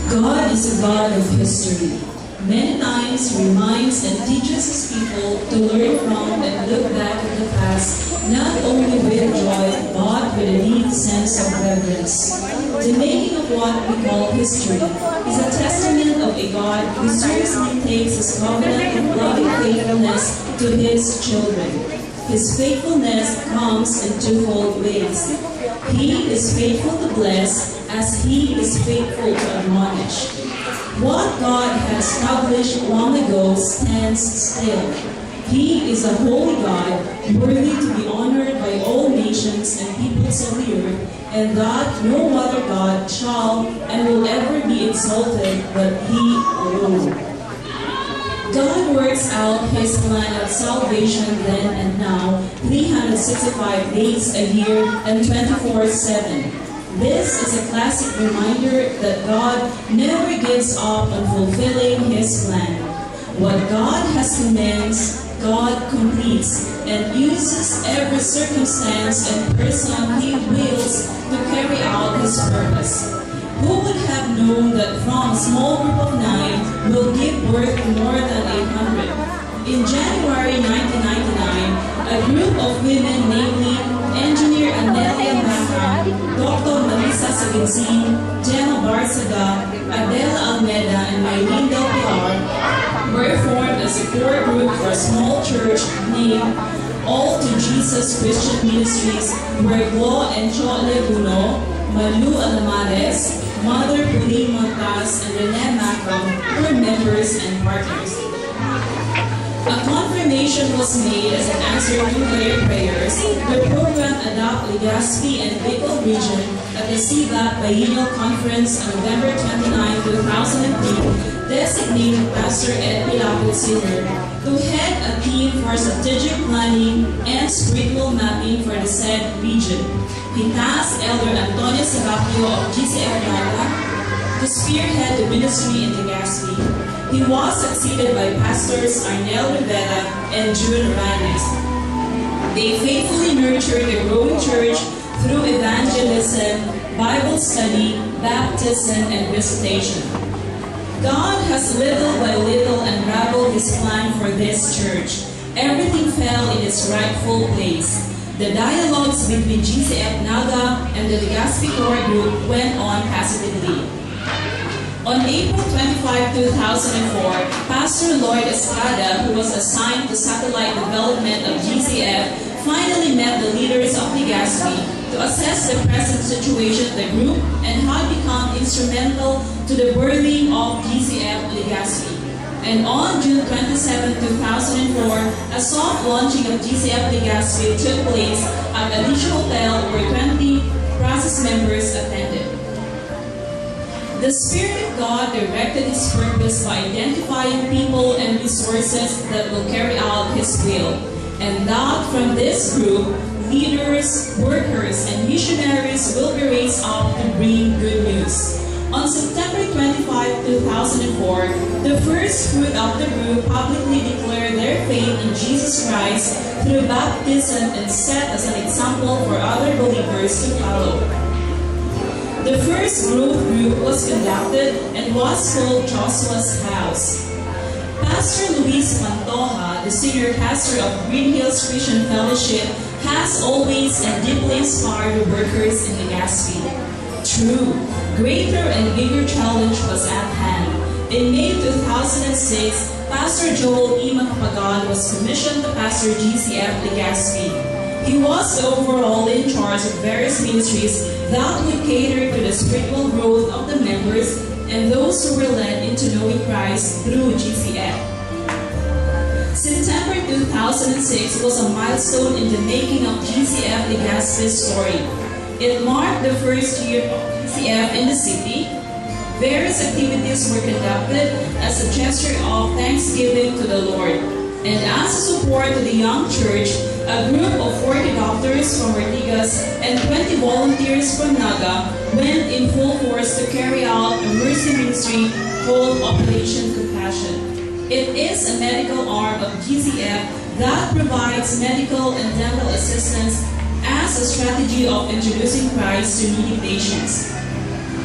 God is a God of history. Many times He reminds and teaches His people to learn from and look back at the past, not only with joy, but with a deep sense of reverence. The making of what we call history is a testament of a God who seriously takes His covenant of loving faithfulness to His children. His faithfulness comes in twofold ways. He is faithful to bless as He is faithful to admonish. What God has established long ago stands still. He is a holy God, worthy to be honored by all nations and peoples of the earth, and that no other God shall and will ever be exalted but He alone. God works out His plan of salvation then and now, 365 days a year and 24/7. This is a classic reminder that God never gives up on fulfilling His plan. What God has commenced, God completes and uses every circumstance and person He wills to carry out His purpose. Who would have known that from a small group of 9 will give birth to more than 800? In January 1999, a group of women, namely Engineer Anelia Maham, Dr. Melissa Saginsin, Gemma Barsaga, Adela Almeda, and Maylene Del Pilar, were formed as a core group for a small church named All to Jesus Christian Ministries, where Glo and Chole Buno, Malu Alamares, Mother Pauline Montas, and Rene Macron were members and partners. A confirmation was made as an answer to their prayers. The program Adopt Legazpi and Bicol region at the CBAP Biennial Conference on November 29, 2003 designated Pastor Ed Pilapit Sr. to head a team for strategic planning and spiritual mapping for the said region. He tasked Elder Antonio Serapio of GCF to spearhead the ministry in Legazpi. He was succeeded by Pastors Arnel Rivera and June Ranes. They faithfully nurtured the growing church through evangelism, Bible study, baptism, and visitation. God has little by little unraveled His plan for this church. Everything fell in its rightful place. The dialogues between GCF Naga and the Legazpi Core Group went on positively. On April 25, 2004, Pastor Lloyd Estrada, who was assigned to satellite development of GCF, finally met the leaders of Legazpi to assess the present situation of the group and how it become instrumental to the birthing of GCF Legazpi. And on June 27, 2004, a soft launching of GCF Legazpi took place at Alicia Hotel where 20 process members attended. The Spirit of God directed His purpose by identifying people and resources that will carry out His will, and that from this group, leaders, workers, and missionaries will be raised up to bring good news. On September 25, 2004, the first fruit of the group publicly declared their faith in Jesus Christ through baptism and set as an example for other believers to follow. The first growth group was conducted and was called Joshua's House. Pastor Luis Pantoja, the senior pastor of Greenhills Christian Fellowship, has always and deeply inspired the workers in Legazpi. True, greater and bigger challenge was at hand. In May 2006, Pastor Joel E. Macapagan was commissioned to pastor GCF Legazpi. He was the overall in charge of various ministries that would cater to the spiritual growth of the members and those who were led into knowing Christ through GCF. September 2006 was a milestone in the making of GCF Legazpi's story. It marked the first year of GCF in the city. Various activities were conducted as a gesture of thanksgiving to the Lord. And as a support to the young church, a group of 40 doctors from Ortigas and 20 volunteers from Naga went in full force to carry out a mercy ministry called Operation Compassion. It is a medical arm of GCF that provides medical and dental assistance as a strategy of introducing Christ to needy patients.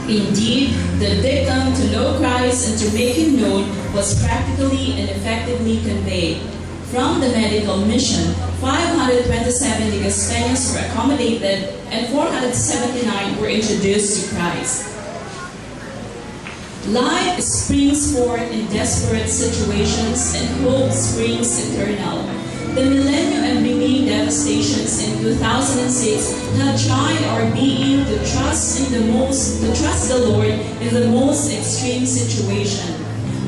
Indeed, the dictum to know Christ and to make him known was practically and effectively conveyed. From the medical mission, 527 Legazpians were accommodated and 479 were introduced to Christ. Life springs forth in desperate situations and hope springs eternal. The millennium and bringing devastations in 2006 have tried our being to trust the Lord in the most extreme situation.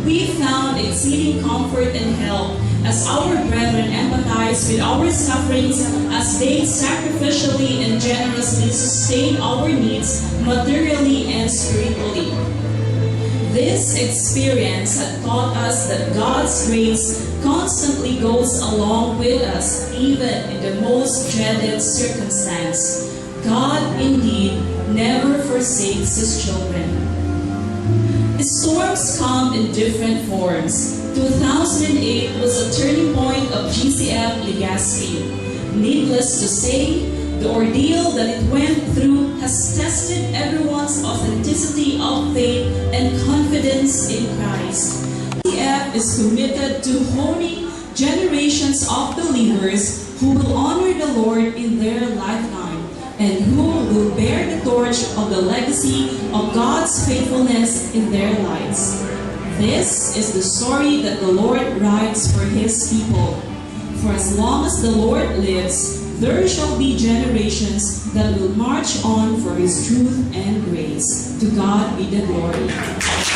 We found exceeding comfort and help as our brethren empathize with our sufferings as they sacrificially and generously sustain our needs materially and spiritually. This experience had taught us that God's grace constantly goes along with us, even in the most dreaded circumstance. God, indeed, never forsakes His children. Storms come in different forms. 2008 was a turning point of GCF Legazpi. Needless to say, the ordeal that it went through has tested everyone's authenticity of faith and confidence in Christ. GCF is committed to honing generations of believers who will honor the Lord in their lifetime and who will bear the torch of the legacy of God's faithfulness in their lives. This is the story that the Lord writes for His people. For as long as the Lord lives, there shall be generations that will march on for His truth and grace. To God be the glory.